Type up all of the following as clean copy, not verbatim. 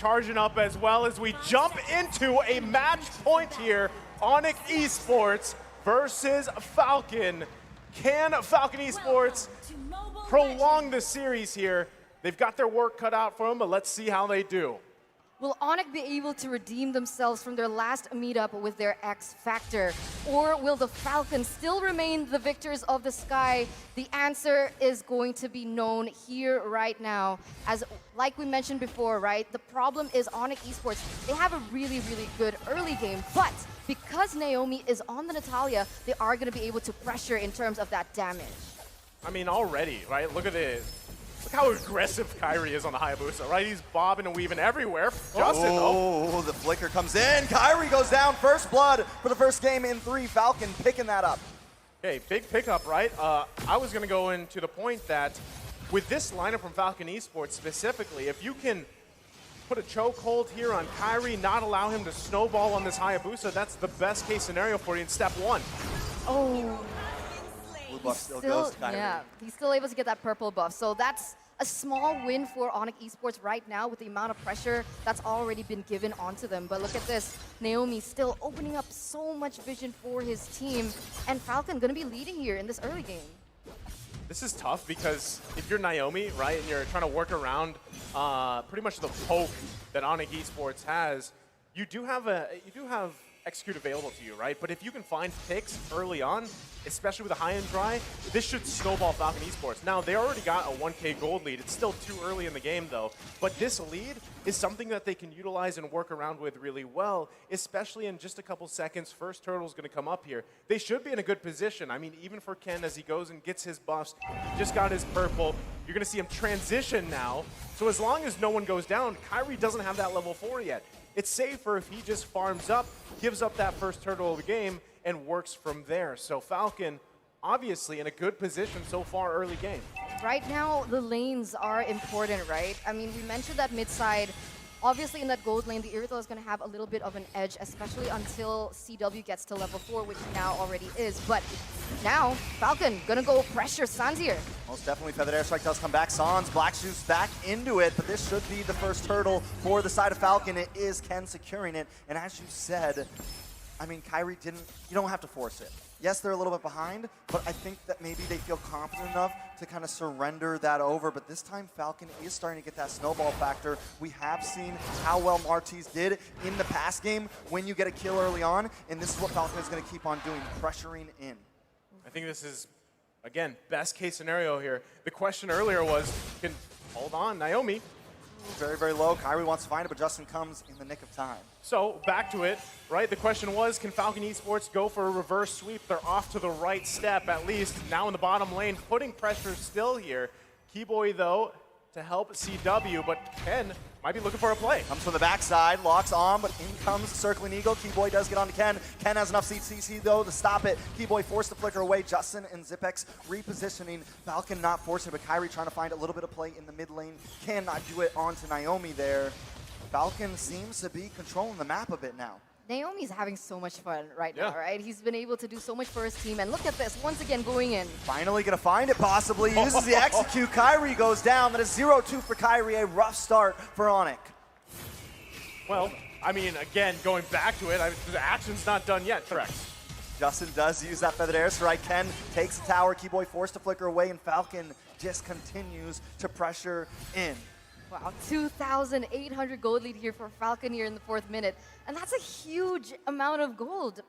charging up as well as we jump into a match point here. Onic Esports versus Falcon. Can Falcon Esports prolong the series here? They've got their work cut out for them, but let's see how they do. Will Onic be able to redeem themselves from their last meetup with their X Factor? Or will the Falcons still remain the victors of the sky? The answer is going to be known here right now. As like we mentioned before, right? The problem is Onic Esports, they have a really, really good early game, but because Naomi is on the Natalia, they are going to be able to pressure in terms of that damage. I mean, already, right? Look at this. Look how aggressive Kyrie is on the Hayabusa, right? He's bobbing and weaving everywhere. Justin, oh, the flicker comes in. Kyrie goes down. First blood for the first game in 3. Falcon picking that up. Okay, big pickup, right? I was going to go into the point that with this lineup from Falcon Esports specifically, if you can put a chokehold here on Kyrie, not allow him to snowball on this Hayabusa, that's the best case scenario for you in step 1. Oh. Blue buff still goes to Kyrie. Yeah, he's still able to get that purple buff. So that's a small win for Onic Esports right now with the amount of pressure that's already been given onto them. But look at this. Naomi still opening up so much vision for his team. And Falcon going to be leading here in this early game. This is tough because if you're Naomi, right, and you're trying to work around pretty much the poke that Onic Esports has, you do have execute available to you, right? But if you can find picks early on, especially with a high-end dry, this should snowball Falcon Esports. Now, they already got a 1K gold lead. It's still too early in the game, though. But this lead is something that they can utilize and work around with really well, especially in just a couple seconds. First turtle's going to come up here. They should be in a good position. I mean, even for Ken, as he goes and gets his buffs, just got his purple. You're going to see him transition now. So as long as no one goes down, Kyrie doesn't have that level 4 yet. It's safer if he just farms up, gives up that first turtle of the game, and works from there. So Falcon, obviously, in a good position so far early game. Right now, the lanes are important, right? I mean, we mentioned that mid side. Obviously, in that gold lane, the Irithel is going to have a little bit of an edge, especially until CW gets to level 4, which he now already is. But now, Falcon going to go pressure Sans here. Most definitely, Feathered Airstrike does come back. Sans, Black Shoes back into it, but this should be the first turtle for the side of Falcon. It is Ken securing it, and as you said, I mean, Kyrie you don't have to force it. Yes, they're a little bit behind, but I think that maybe they feel confident enough to kind of surrender that over. But this time, Falcon is starting to get that snowball factor. We have seen how well Martiz did in the past game when you get a kill early on, and this is what Falcon is going to keep on doing, pressuring in. I think this is, again, best case scenario here. The question earlier was, hold on, Naomi. Very, very low. Kyrie wants to find it, but Justin comes in the nick of time. So, back to it, right? The question was, can Falcon Esports go for a reverse sweep? They're off to the right step, at least. Now in the bottom lane, putting pressure still here. Keyboy, though, to help CW, but Ken might be looking for a play. Comes from the backside, locks on, but in comes Circling Eagle. Keyboy does get on to Ken. Ken has enough CC, though, to stop it. Keyboy forced to flicker away. Justin and Zipex repositioning. Falcon not forcing, but Kyrie trying to find a little bit of play in the mid lane. Cannot do it onto Naomi there. Falcon seems to be controlling the map a bit now. Naomi's having so much fun right now, right? He's been able to do so much for his team, and look at this, once again going in. Finally gonna find it, possibly. Uses the execute. Kyrie goes down. That is 0-2 for Kyrie. A rough start for Onic. Well, I mean, again, going back to it, the action's not done yet. Correct. Justin does use that Feathered Airstrike. Ken takes the tower. Keyboy forced to flicker away, and Falcon just continues to pressure in. Wow, 2,800 gold lead here for Falcon here in the 4th minute. And that's a huge amount of gold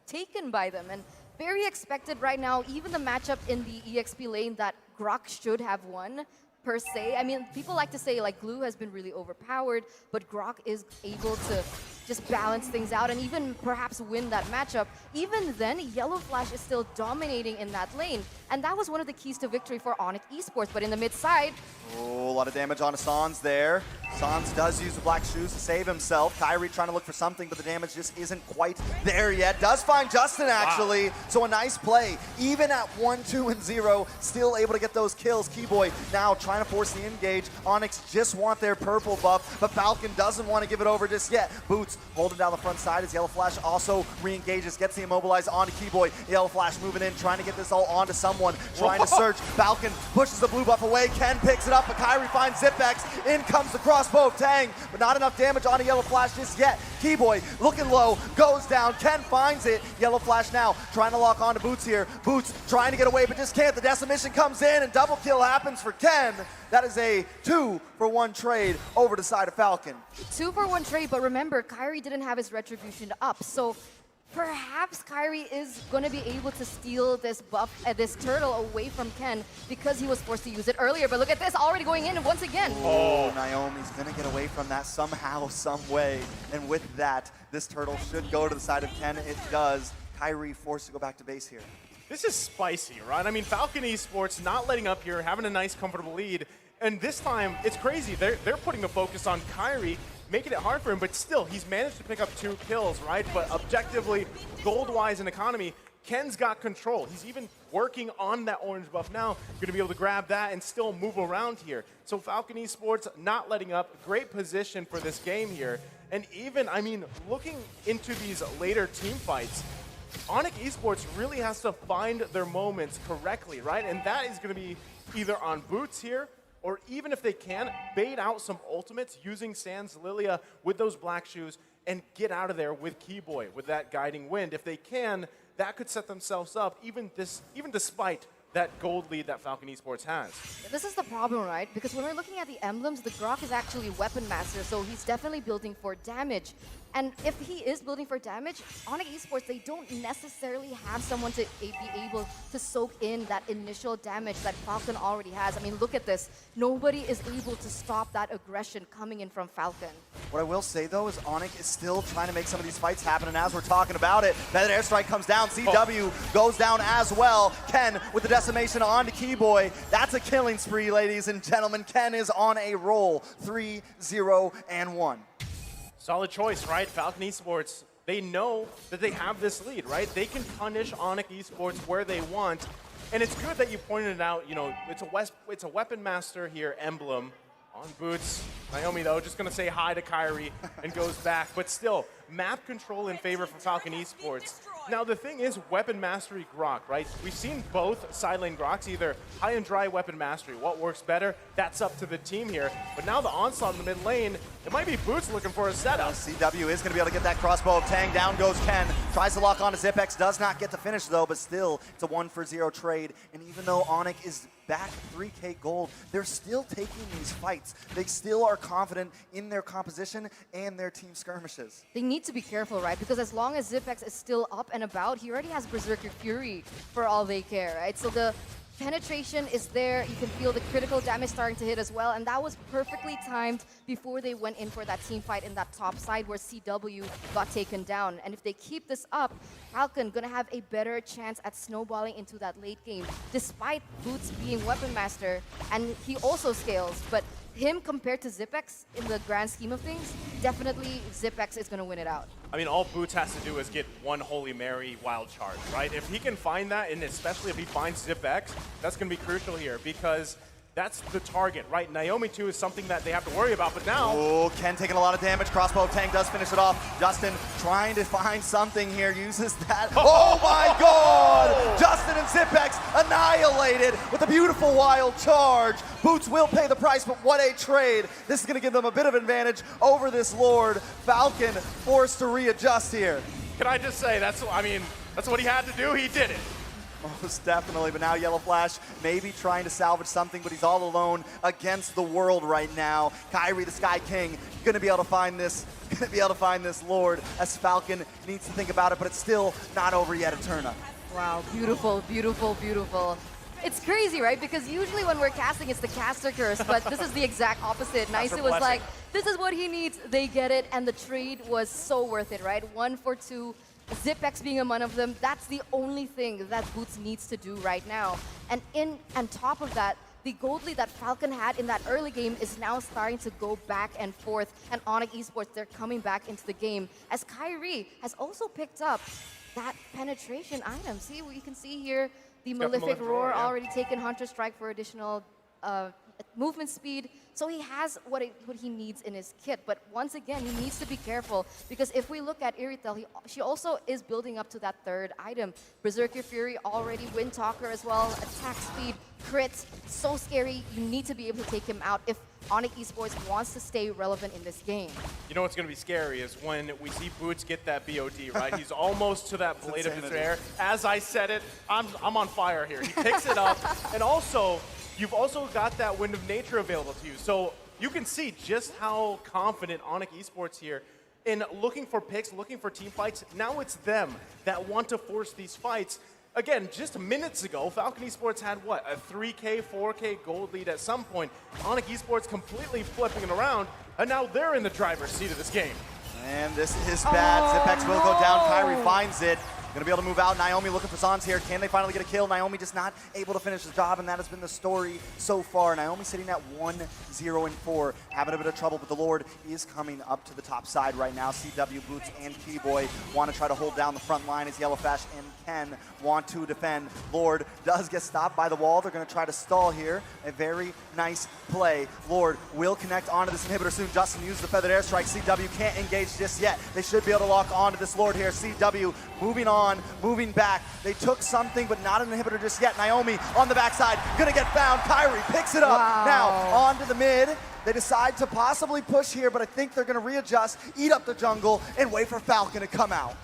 taken by them. And very expected right now, even the matchup in the EXP lane that Grok should have won, per se. I mean, people like to say, like, Glue has been really overpowered, but Grok is able to just balance things out and even perhaps win that matchup. Even then, Yellow Flash is still dominating in that lane. And that was one of the keys to victory for Onic Esports. But in the mid side, oh, a lot of damage on Sans there. Sans does use the Black Shoes to save himself. Kyrie trying to look for something, but the damage just isn't quite there yet. Does find Justin, actually. Wow. So a nice play. Even at 1, 2, and 0, still able to get those kills. Keyboy now trying to force the engage. Onyx just want their purple buff, but Falcon doesn't want to give it over just yet. Boots holding down the front side as Yellow Flash also re-engages, gets the immobilized onto Keyboy. Yellow Flash moving in, trying to get this all onto someone, trying to search. Falcon pushes the blue buff away. Ken picks it up, but Kyrie finds Zipex. In comes the cross crossbow of Tang, but not enough damage on a Yellow Flash just yet. Keyboy looking low, goes down, Ken finds it. Yellow Flash now trying to lock on to Boots here. Boots trying to get away, but just can't. The Decimation comes in and double kill happens for Ken. That is a 2-for-1 trade over to the side of Falcon. 2-for-1 trade, but remember, Kyrie didn't have his Retribution up, so perhaps Kyrie is going to be able to steal this buff, this turtle away from Ken because he was forced to use it earlier. But look at this, already going in once again. Oh, Naomi's going to get away from that somehow, some way. And with that, this turtle should go to the side of Ken. It does. Kyrie forced to go back to base here. This is spicy, right? I mean, Falcon Esports not letting up here, having a nice, comfortable lead. And this time, it's crazy. They're putting the focus on Kyrie, making it hard for him, but still, he's managed to pick up 2 kills, right? But objectively, gold-wise and economy, Ken's got control. He's even working on that orange buff now. Going to be able to grab that and still move around here. So Falcon Esports not letting up. Great position for this game here. And even, I mean, looking into these later team fights, Onic Esports really has to find their moments correctly, right? And that is going to be either on Boots here, or even if they can, bait out some ultimates using Sans Lilia with those black shoes and get out of there with Keyboy, with that guiding wind. If they can, that could set themselves up, even despite that gold lead that Falcon Esports has. This is the problem, right? Because when we're looking at the emblems, the Grok is actually Weapon Master, so he's definitely building for damage. And if he is building for damage, Onic Esports, they don't necessarily have someone to be able to soak in that initial damage that Falcon already has. I mean, look at this. Nobody is able to stop that aggression coming in from Falcon. What I will say, though, is Onic is still trying to make some of these fights happen, and as we're talking about it, that airstrike comes down. CW goes down as well. Ken with the decimation on to Keyboy. That's a killing spree, ladies and gentlemen. Ken is on a roll. 3-0-1. Solid choice, right? Falcon Esports, they know that they have this lead, right? They can punish Onic Esports where they want. And it's good that you pointed it out, you know, it's a Weapon Master here, emblem on Boots. Naomi, though, just going to say hi to Kyrie and goes back. But still, map control in favor for Falcon Esports. Now, the thing is Weapon Mastery Grok, right? We've seen both side lane Groks, either high and dry Weapon Mastery. What works better? That's up to the team here. But now the onslaught in the mid lane, it might be Boots looking for a setup. CW is going to be able to get that crossbow of Tang. Down goes Ken. Tries to lock on to Zipex. Does not get the finish, though, but still, it's a 1-for-0 trade. And even though Onic is back 3K gold, they're still taking these fights. They still are confident in their composition and their team skirmishes. They need to be careful, right? Because as long as Zipex is still up and about, he already has Berserker Fury for all they care, right? So the penetration is there. You can feel the critical damage starting to hit as well, and that was perfectly timed before they went in for that team fight in that top side where CW got taken down. And if they keep this up, Falcon gonna have a better chance at snowballing into that late game, despite Boots being Weapon Master, and he also scales, but him compared to Zipex in the grand scheme of things, definitely Zipex is gonna win it out. I mean, all Boots has to do is get one Holy Mary wild charge, right? If he can find that, and especially if he finds Zipex, that's going to be crucial here because that's the target, right? Naomi, too, is something that they have to worry about, but now... Oh, Ken taking a lot of damage. Crossbow of Tang does finish it off. Justin trying to find something here, uses that. Oh my god! Justin and Zipex annihilated with a beautiful wild charge. Boots will pay the price, but what a trade. This is going to give them a bit of advantage over this Lord. Falcon forced to readjust here. Can I just say, that's what he had to do. He did it. Most definitely, but now Yellow Flash maybe trying to salvage something, but he's all alone against the world right now. Kyrie, the Sky King, gonna be able to find this Lord as Falcon needs to think about it, but it's still not over yet, Eterna. Wow, beautiful, beautiful, beautiful. It's crazy, right? Because usually when we're casting, it's the caster curse, but this is the exact opposite. Nice was like, this is what he needs, they get it, and the trade was so worth it, right? 1 for 2. Zipex being one of them, that's the only thing that Boots needs to do right now. And on top of that, the gold lead that Falcon had in that early game is now starting to go back and forth. And Onic Esports, they're coming back into the game. As Kyrie has also picked up that penetration item. See, what you can see here, the Malefic Roar already taken Hunter Strike for additional movement speed. So he has what he needs in his kit, but once again, he needs to be careful because if we look at Iritel, she also is building up to that third item. Berserker Fury already, Wind Talker as well, attack speed, crits, so scary. You need to be able to take him out if Onic Esports wants to stay relevant in this game. You know what's going to be scary is when we see Boots get that BOD, right? He's almost to that blade of his air. As I said it, I'm on fire here. He picks it up, and also, you've also got that Wind of Nature available to you. So you can see just how confident Onic Esports here in looking for picks, looking for team fights. Now it's them that want to force these fights. Again, just minutes ago, Falcon Esports had what, a 3K, 4K gold lead at some point. Onic Esports completely flipping it around, and now they're in the driver's seat of this game. And this is bad. Zipex will go down. Kairi finds it. Gonna be able to move out. Naomi looking for Sans here. Can they finally get a kill? Naomi just not able to finish the job, and that has been the story so far. Naomi sitting at 1-0-4, having a bit of trouble, but the Lord is coming up to the top side right now. CW, Boots, and Keyboy want to try to hold down the front line as Yellowflash and Ken want to defend. Lord does get stopped by the wall. They're gonna try to stall here. A very nice play. Lord will connect onto this inhibitor soon. Justin used the feathered airstrike. CW can't engage just yet. They should be able to lock onto this Lord here. CW moving on, moving back. They took something, but not an inhibitor just yet. Naomi on the backside, gonna get found. Kairi picks it up. Wow. Now onto the mid. They decide to possibly push here, but I think they're gonna readjust, eat up the jungle, and wait for Falcon to come out.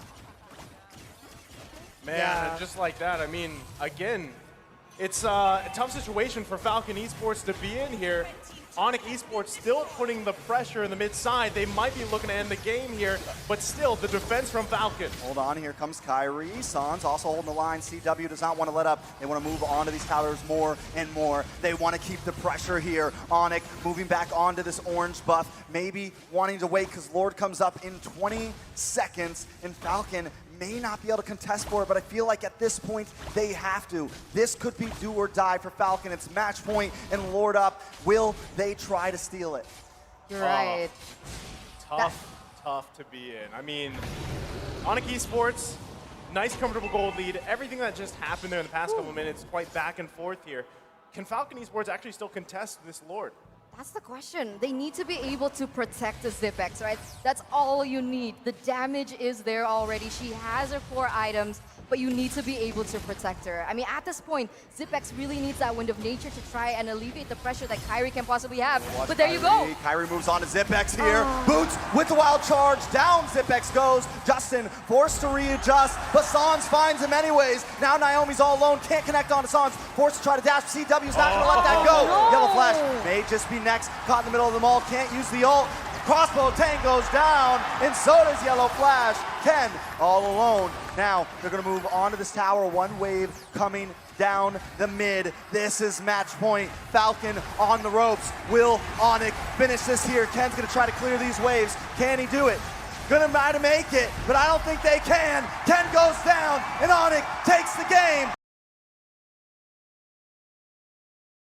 Man, and just like that, I mean, again, it's a tough situation for Falcon Esports to be in here. Onic Esports still putting the pressure in the mid side. They might be looking to end the game here, but still, the defense from Falcon. Hold on, here comes Kairi. Sans also holding the line. CW does not want to let up. They want to move on to these towers more and more. They want to keep the pressure here. Onic moving back onto this orange buff, maybe wanting to wait because Lord comes up in 20 seconds, and Falcon may not be able to contest for it, but I feel like at this point, they have to. This could be do or die for Falcon. It's match point and Lord up. Will they try to steal it? You're right. Tough to be in. I mean, Onic Esports, nice comfortable gold lead. Everything that just happened there in the past couple of minutes, quite back and forth here. Can Falcon Esports actually still contest this Lord? That's the question. They need to be able to protect the Zipex, right? That's all you need. The damage is there already. She has her core items, but you need to be able to protect her. I mean, at this point, Zipex really needs that Wind of Nature to try and alleviate the pressure that Kairi can possibly have. But there you go. Kairi moves on to Zipex here. Boots with the wild charge. Down Zipex goes. Justin forced to readjust, but Sans finds him anyways. Now Naomi's all alone. Can't connect onto Sans. Forced to try to dash. CW's not going to let that go. No. Yellow Flash may just be next. Caught in the middle of them all. Can't use the ult. Crossbow Tang goes down, and so does Yellow Flash. Ken all alone. Now they're going to move on to this tower. One wave coming down the mid. This is match point. Falcon on the ropes. Will Onic finish this here? Ken's going to try to clear these waves. Can he do it? Gonna try to make it, but I don't think they can. Ken goes down, and Onic takes the game.